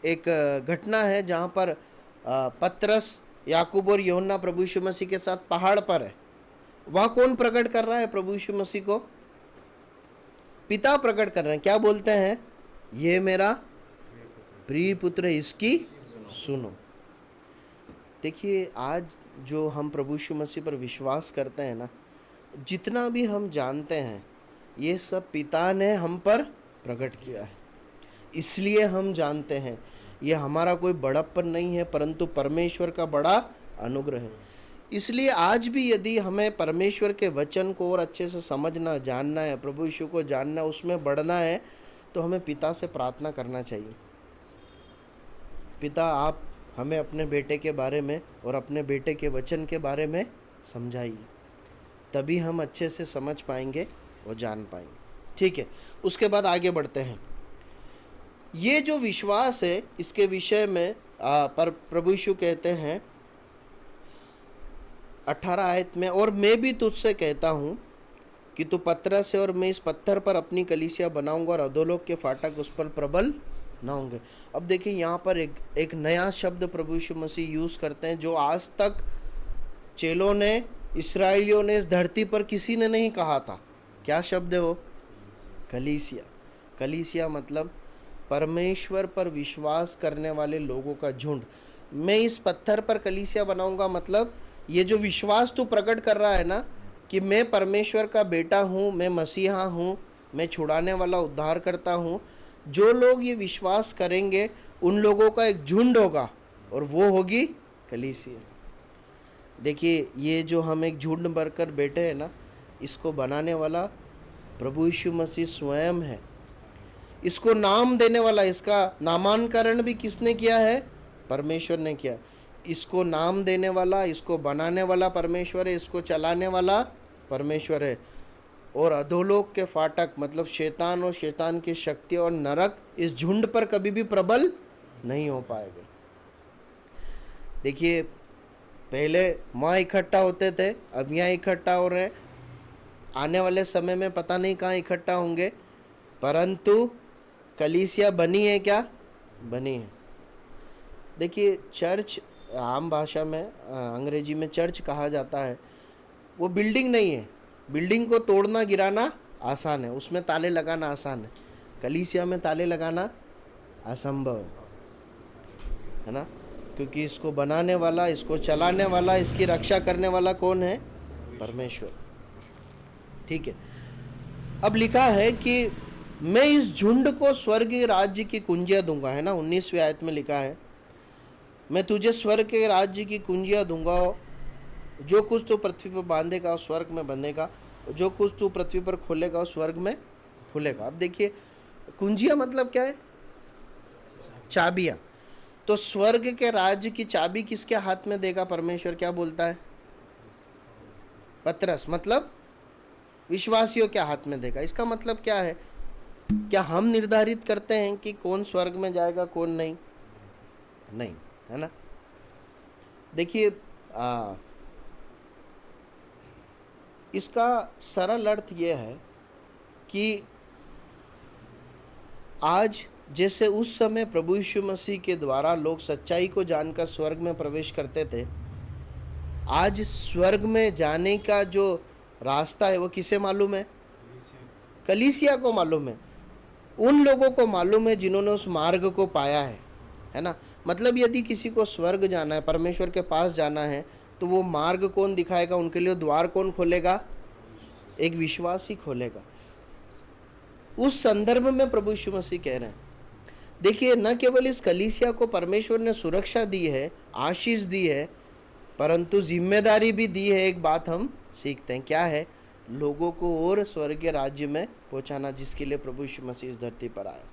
एक घटना है जहाँ पर पतरस, याकूब और यूहन्ना प्रभु यीशु मसीह के साथ पहाड़ पर है। वहाँ कौन प्रकट कर रहा है प्रभु यीशु मसीह को? पिता प्रकट कर रहे हैं। क्या बोलते हैं? ये मेरा प्रिय पुत्र है, इसकी सुनो। देखिए, आज जो हम प्रभु यीशु मसीह पर विश्वास करते हैं ना, जितना भी हम जानते हैं, ये सब पिता ने हम पर प्रकट किया है। इसलिए हम जानते हैं ये हमारा कोई बड़प्पन नहीं है, परंतु परमेश्वर का बड़ा अनुग्रह है। इसलिए आज भी यदि हमें परमेश्वर के वचन को और अच्छे से समझना, जानना है, प्रभु यीशु को जानना, उसमें बढ़ना है, तो हमें पिता से प्रार्थना करना चाहिए। पिता, आप हमें अपने बेटे के बारे में और अपने बेटे के वचन के बारे में समझाइए, तभी हम अच्छे से समझ पाएंगे और जान पाएंगे। ठीक है, उसके बाद आगे बढ़ते हैं। ये जो विश्वास है, इसके विषय में पर प्रभु यीशु कहते हैं 18 आयत में, और मैं भी तुझसे कहता हूँ कि तू पत्थर से, और मैं इस पत्थर पर अपनी कलीसिया बनाऊंगा और अधोलोक के फाटक उस पर प्रबल न होंगे। अब देखिए, यहाँ पर एक नया शब्द प्रभु यीशु मसीह यूज़ करते हैं, जो आज तक चेलों ने, इस्राएलियों ने, इस धरती पर किसी ने नहीं कहा था। क्या शब्द है वो? कलीसिया। कलीसिया मतलब परमेश्वर पर विश्वास करने वाले लोगों का झुंड। मैं इस पत्थर पर कलीसिया बनाऊंगा, मतलब ये जो विश्वास तू प्रकट कर रहा है ना, कि मैं परमेश्वर का बेटा हूँ, मैं मसीहा हूँ, मैं छुड़ाने वाला, उद्धार करता हूँ, जो लोग ये विश्वास करेंगे उन लोगों का एक झुंड होगा, और वो होगी कलीसिया। देखिए, ये जो हम एक झुंड भरकर बैठे हैं ना, इसको बनाने वाला प्रभु यीशु मसीह स्वयं है। इसको नाम देने वाला, इसका नामांकरण भी किसने किया है? परमेश्वर ने किया। इसको नाम देने वाला, इसको बनाने वाला परमेश्वर है, इसको चलाने वाला परमेश्वर है। और अधोलोक के फाटक मतलब शैतान और शैतान की शक्ति और नरक इस झुंड पर कभी भी प्रबल नहीं हो पाएगा। देखिए, पहले वहाँ इकट्ठा होते थे, अब यहाँ इकट्ठा हो रहे हैं। आने वाले समय में पता नहीं कहाँ इकट्ठा होंगे, परंतु कलीसिया बनी है। क्या बनी है? देखिए, चर्च आम भाषा में, अंग्रेजी में चर्च कहा जाता है, वो बिल्डिंग नहीं है। बिल्डिंग को तोड़ना, गिराना आसान है, उसमें ताले लगाना आसान है। कलीसिया में ताले लगाना असंभव है ना, क्योंकि इसको बनाने वाला, इसको चलाने वाला, इसकी रक्षा करने वाला कौन है? परमेश्वर। ठीक है, अब लिखा है कि मैं इस झुंड को स्वर्गीय राज्य की कुंजियाँ दूंगा, है ना, 19वीं आयत में लिखा है, मैं तुझे स्वर्ग के राज्य की कुंजियाँ दूंगा, जो कुछ तू पृथ्वी पर बांधेगा उस स्वर्ग में बंधेगा, जो कुछ तू पृथ्वी पर खोलेगा उस स्वर्ग में खुलेगा। अब देखिए, कुंजियाँ मतलब क्या है? चाबियाँ। तो स्वर्ग के राज्य की चाबी किसके हाथ में देगा परमेश्वर? क्या बोलता है? पतरस, मतलब विश्वासियों के हाथ में देगा। इसका मतलब क्या है? क्या हम निर्धारित करते हैं कि कौन स्वर्ग में जाएगा, कौन नहीं? नहीं, है ना। देखिए, इसका सरल अर्थ यह है कि आज जैसे उस समय प्रभु यीशु मसीह के द्वारा लोग सच्चाई को जानकर स्वर्ग में प्रवेश करते थे, आज स्वर्ग में जाने का जो रास्ता है वो किसे मालूम है? कलीसिया को मालूम है। उन लोगों को मालूम है जिन्होंने उस मार्ग को पाया है ना। मतलब यदि किसी को स्वर्ग जाना है, परमेश्वर के पास जाना है, तो वो मार्ग कौन दिखाएगा? उनके लिए द्वार कौन खोलेगा? एक विश्वासी खोलेगा। उस संदर्भ में प्रभु यीशु मसीह कह रहे हैं। देखिए, न केवल इस कलीसिया को परमेश्वर ने सुरक्षा दी है, आशीष दी है, परंतु जिम्मेदारी भी दी है। एक बात हम सीखते हैं, क्या है? लोगों को और स्वर्गीय राज्य में पहुंचाना, जिसके लिए प्रभु यीशु मसीह इस धरती पर आया।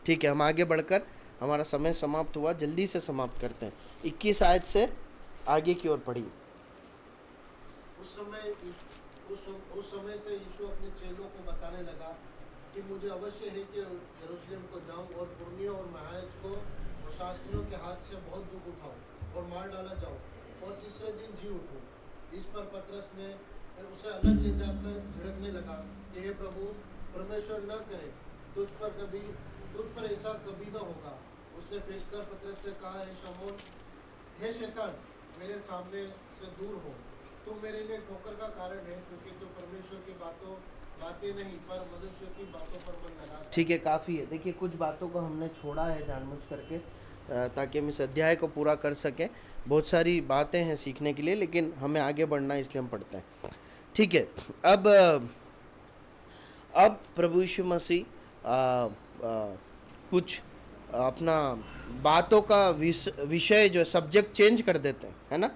ठीक है, हम आगे बढ़कर, हमारा समय समाप्त हुआ, जल्दी से समाप्त करते हैं। 21 आयत से आगे की ओर पढ़िए। उस समय उस समय से यीशु अपने चेलों को बताने लगा कि मुझे अवश्य है कि यरूशलेम को जाऊं और पुरनियों और महायाजकों और शास्त्रियों के हाथ से बहुत दुख उठाऊं और मार डाला जाऊं और तीसरे दिन जी उठूं। इस पर पतरस ने उसे अलग ले जाकर झिड़कने लगा कि हे प्रभु, परमेश्वर न करे, तुझ पर ऐसा कभी न होगा। उसने फेंककर पतरस से कहा, हे शमौन, हे शैतान, मेरे सामने से दूर हो, तू मेरे लिए ठोकर का कारण है, क्योंकि तू परमेश्वर की बातें नहीं पर मनुष्य की बातों पर मन लगा। ठीक है, काफ़ी है। देखिए, कुछ बातों को हमने छोड़ा है जानबूझ करके ताकि हम इस अध्याय को पूरा कर सकें। बहुत सारी बातें हैं सीखने के लिए, लेकिन हमें आगे बढ़ना है, इसलिए हम पढ़ते हैं। ठीक है, अब प्रभु यीशु मसीह कुछ अपना बातों का विषय जो सब्जेक्ट चेंज कर देते हैं, है ना।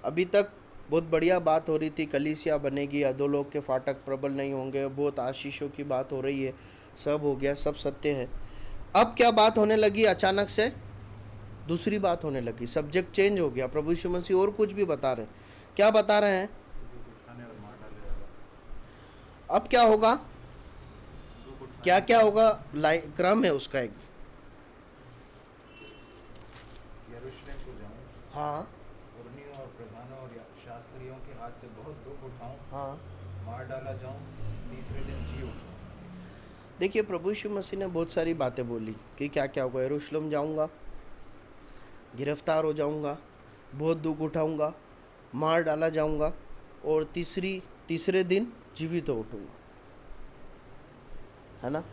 अभी तक बहुत बढ़िया बात हो रही थी, कलीसिया बनेगी, अधोलोक के फाटक प्रबल नहीं होंगे, बहुत आशीषों की बात हो रही है, सब हो गया, सब सत्य है। अब क्या बात होने लगी, अचानक से दूसरी बात होने लगी, सब्जेक्ट चेंज हो गया। प्रभु यीशु मसीह और कुछ भी बता रहे हैं। क्या बता रहे हैं? अब क्या होगा, क्या क्या होगा, क्रम है उसका एक। यरूशलेम को जाऊं, हाँ, पुरनियों और प्रधानों और शास्त्रियों के हाथ से बहुत दुख उठाऊं, हाँ। मार डाला जाऊं, तीसरे दिन जी उठूं। देखिए, प्रभु यीशु मसीह ने बहुत सारी बातें बोली कि क्या क्या होगा। यरूशलेम जाऊंगा, गिरफ्तार हो जाऊंगा, बहुत दुख उठाऊंगा, मार डाला जाऊंगा और तीसरे दिन जीवित हो उठूंगा, है ना।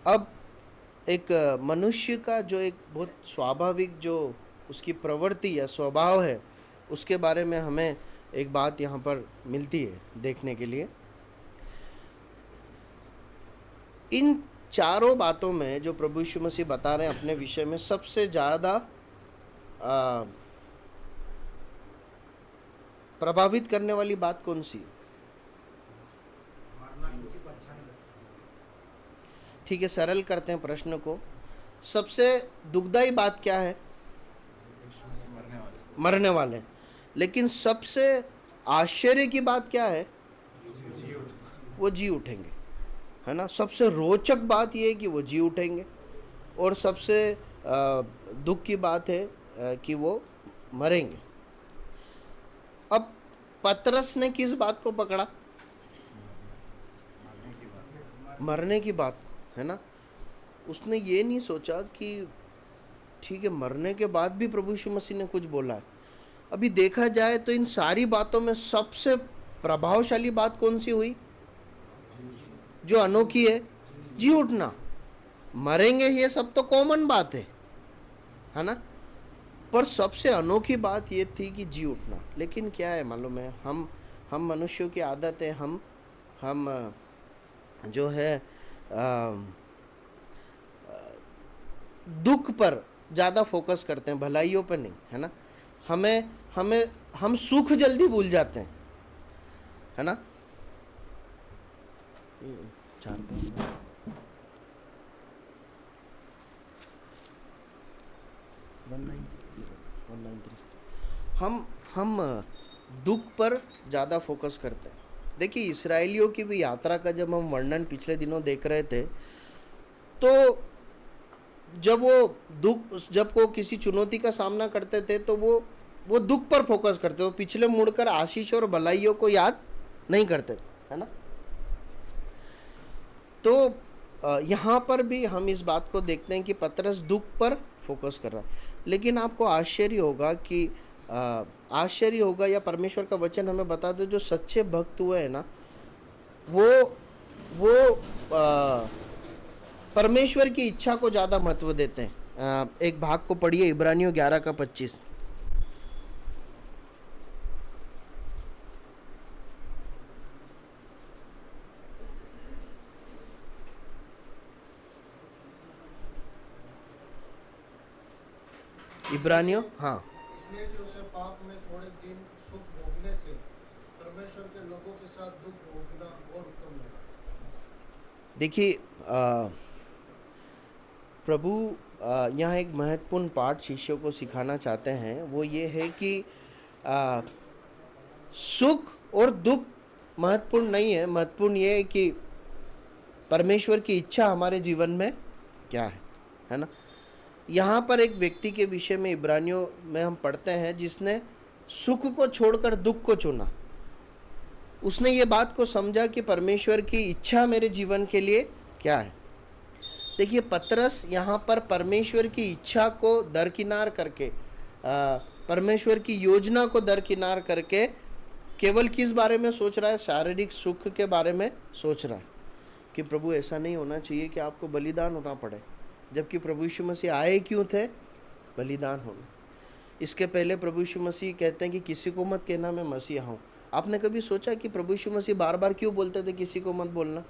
अब एक मनुष्य का जो एक बहुत स्वाभाविक जो उसकी प्रवृत्ति या स्वभाव है, उसके बारे में हमें एक बात यहाँ पर मिलती है देखने के लिए। इन चारों बातों में जो प्रभु यीशु मसीह बता रहे हैं अपने विषय में, सबसे ज़्यादा प्रभावित करने वाली बात कौन सी? ठीक है, सरल करते हैं प्रश्न को। सबसे दुखदाई बात क्या है? मरने वाले। लेकिन सबसे आश्चर्य की बात क्या है? वो जी उठेंगे, है ना। सबसे रोचक बात यह है कि वो जी उठेंगे, और सबसे दुख की बात है कि वो मरेंगे। अब पतरस ने किस बात को पकड़ा? मरने की बात, है ना। उसने ये नहीं सोचा कि ठीक है, मरने के बाद भी प्रभु यीशु मसीह ने कुछ बोला है। अभी देखा जाए तो इन सारी बातों में सबसे प्रभावशाली बात कौन सी हुई, जो अनोखी है? जी उठना। मरेंगे ये सब तो कॉमन बात है ना। पर सबसे अनोखी बात ये थी कि जी उठना। लेकिन क्या है मालूम है, हम मनुष्यों की आदत है, हम जो है दुख पर ज़्यादा फोकस करते हैं, भलाइयों पर नहीं, है ना। हम सुख जल्दी भूल जाते हैं, है ना। 193 हम दुख पर ज़्यादा फोकस करते हैं। देखिए, इस्राएलियों की भी यात्रा का जब हम वर्णन पिछले दिनों देख रहे थे, तो जब वो किसी चुनौती का सामना करते थे तो वो दुख पर फोकस करते, वो पिछले मुड़कर आशीष और भलाइयों को याद नहीं करते, है ना। तो यहाँ पर भी हम इस बात को देखते हैं कि पतरस दुख पर फोकस कर रहा है। लेकिन आपको आश्चर्य होगा या परमेश्वर का वचन हमें बता दो, जो सच्चे भक्त हुए हैं ना, वो परमेश्वर की इच्छा को ज़्यादा महत्व देते हैं। एक भाग को पढ़िए, इब्रानियों 11:25। इब्रानियों, हाँ। इसलिए कि उसे पाप में थोड़े दिन सुख भोगने से परमेश्वर के लोगों के साथ दुख भोगना और उत्तम लगा। देखिए, प्रभु यहाँ एक महत्वपूर्ण पाठ शिष्यों को सिखाना चाहते हैं। वो ये है कि सुख और दुख महत्वपूर्ण नहीं है, महत्वपूर्ण ये है कि परमेश्वर की इच्छा हमारे जीवन में क्या है ना। यहाँ पर एक व्यक्ति के विषय में इब्रानियों में हम पढ़ते हैं जिसने सुख को छोड़कर दुख को चुना। उसने ये बात को समझा कि परमेश्वर की इच्छा मेरे जीवन के लिए क्या है। देखिए पतरस यहाँ पर परमेश्वर की इच्छा को दरकिनार करके, परमेश्वर की योजना को दरकिनार करके केवल किस बारे में सोच रहा है? शारीरिक सुख के बारे में सोच रहा है कि प्रभु ऐसा नहीं होना चाहिए कि आपको बलिदान होना पड़े, जबकि प्रभु यीशु मसीह आए क्यों थे? बलिदान होना। इसके पहले प्रभु यीशु मसीह कहते हैं कि किसी को मत कहना मैं मसीहा हूँ। आपने कभी सोचा कि प्रभु यीशु मसीह बार बार क्यों बोलते थे किसी को मत बोलना?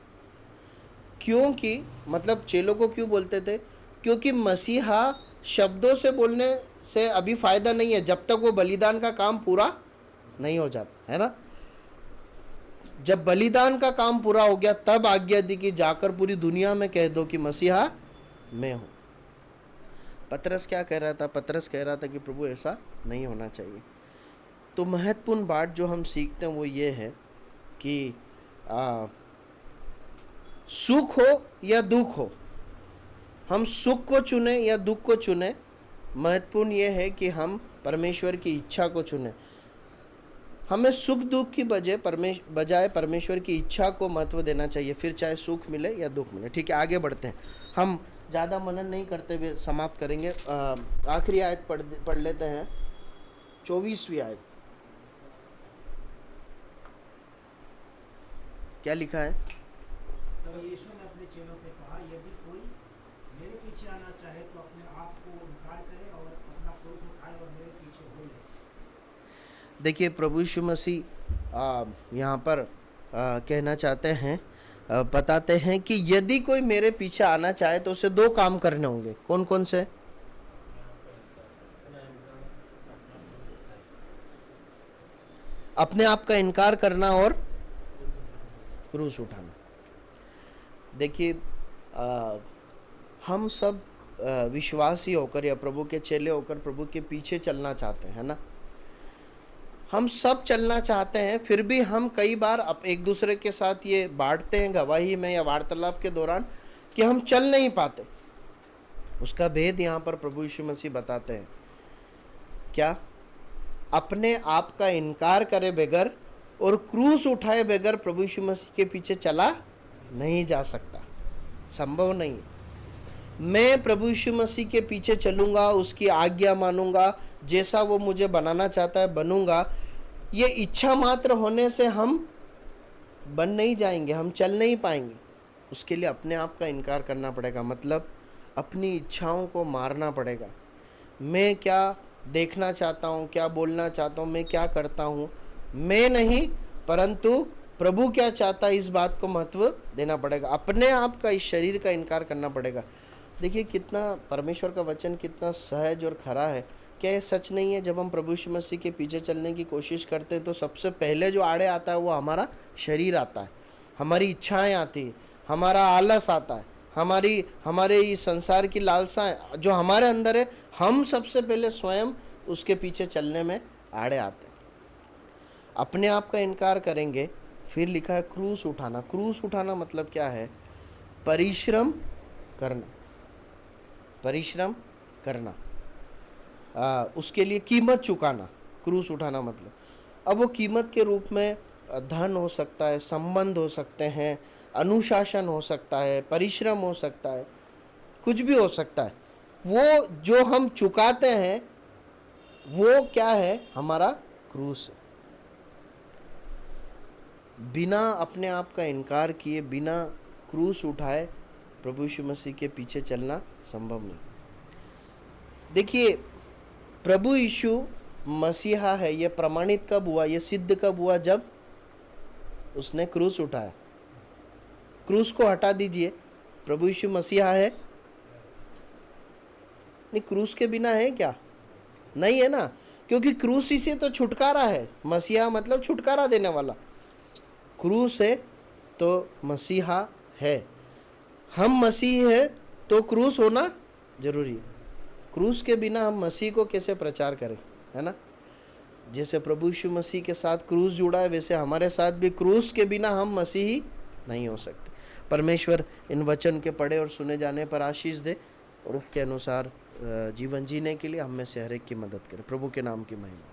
क्योंकि मतलब चेलों को क्यों बोलते थे? क्योंकि मसीहा शब्दों से बोलने से अभी फायदा नहीं है जब तक वो बलिदान का काम पूरा नहीं हो जाता, है ना। जब बलिदान का काम पूरा हो गया तब आज्ञा दी कि जाकर पूरी दुनिया में कह दो कि मसीहा मैं हूं। पतरस क्या कह रहा था? पतरस कह रहा था कि प्रभु ऐसा नहीं होना चाहिए। तो महत्वपूर्ण बात जो हम सीखते हैं वो ये है कि सुख हो या दुख हो, हम सुख को चुने या दुख को चुने, महत्वपूर्ण ये है कि हम परमेश्वर की इच्छा को चुने। हमें सुख दुख की बजाय परमेश्वर की इच्छा को महत्व देना चाहिए, फिर चाहे सुख मिले या दुख मिले। ठीक है, आगे बढ़ते हैं। हम ज़्यादा मनन नहीं करते हुए समाप्त करेंगे। आखिरी आयत पढ़ लेते हैं, 24वीं आयत। क्या लिखा है? तब यीशु ने अपने चेलों से कहा, यदि कोई मेरे पीछे आना चाहे तो अपने आप को इनकार करे और अपना क्रूस उठाए और मेरे पीछे हो ले। देखिए प्रभु यीशु मसीह यहाँ पर कहना चाहते हैं, बताते हैं कि यदि कोई मेरे पीछे आना चाहे तो उसे दो काम करने होंगे। कौन कौन से? अपने आप का इनकार करना और क्रूस उठाना। देखिए हम सब विश्वासी होकर या प्रभु के चेले होकर प्रभु के पीछे चलना चाहते हैं ना। हम सब चलना चाहते हैं, फिर भी हम कई बार एक दूसरे के साथ ये बांटते हैं गवाही में या वार्तालाप के दौरान कि हम चल नहीं पाते। उसका भेद यहाँ पर प्रभु यीशु मसीह बताते हैं। क्या? अपने आप का इनकार करे बगैर और क्रूस उठाए बगैर प्रभु यीशु मसीह के पीछे चला नहीं जा सकता, संभव नहीं। मैं प्रभु यीशु मसीह के पीछे चलूँगा, उसकी आज्ञा मानूंगा, जैसा वो मुझे बनाना चाहता है बनूंगा। ये इच्छा मात्र होने से हम बन नहीं जाएंगे, हम चल नहीं पाएंगे। उसके लिए अपने आप का इनकार करना पड़ेगा, मतलब अपनी इच्छाओं को मारना पड़ेगा। मैं क्या देखना चाहता हूँ, क्या बोलना चाहता हूँ, मैं क्या करता हूँ, मैं नहीं परंतु प्रभु क्या चाहता है, इस बात को महत्व देना पड़ेगा। अपने आप का, इस शरीर का इनकार करना पड़ेगा। देखिए कितना परमेश्वर का वचन कितना सहज और खरा है। क्या ये सच नहीं है? जब हम प्रभु यीशु मसीह के पीछे चलने की कोशिश करते हैं तो सबसे पहले जो आड़े आता है वो हमारा शरीर आता है, हमारी इच्छाएं आती है, हमारा आलस आता है, हमारे इस संसार की लालसाएं जो हमारे अंदर है, हम सबसे पहले स्वयं उसके पीछे चलने में आड़े आते हैं। अपने आप का इनकार करेंगे। फिर लिखा है क्रूस उठाना। क्रूस उठाना मतलब क्या है? परिश्रम करना, परिश्रम करना, उसके लिए कीमत चुकाना। क्रूस उठाना मतलब, अब वो कीमत के रूप में धन हो सकता है, संबंध हो सकते हैं, अनुशासन हो सकता है, परिश्रम हो सकता है, कुछ भी हो सकता है। वो जो हम चुकाते हैं वो क्या है? हमारा क्रूस है। बिना अपने आप का इनकार किए, बिना क्रूस उठाए प्रभु यीशु मसीह के पीछे चलना संभव नहीं। देखिए प्रभु यीशु मसीहा है, यह प्रमाणित कब हुआ, यह सिद्ध कब हुआ? जब उसने क्रूस उठाया। क्रूस को हटा दीजिए, प्रभु यीशु मसीहा है? नहीं, क्रूस के बिना है क्या? नहीं है ना, क्योंकि क्रूस ही से तो छुटकारा है। मसीहा मतलब छुटकारा देने वाला। क्रूस है तो मसीहा है। हम मसीह है तो क्रूस होना जरूरी है। क्रूस के बिना हम मसीह को कैसे प्रचार करें, है ना। जैसे प्रभु यीशु मसीह के साथ क्रूस जुड़ा है, वैसे हमारे साथ भी क्रूस के बिना हम मसीही नहीं हो सकते। परमेश्वर इन वचन के पढ़े और सुने जाने पर आशीष दे और उसके अनुसार जीवन जीने के लिए हम में से हर एक की मदद करे। प्रभु के नाम की महिमा।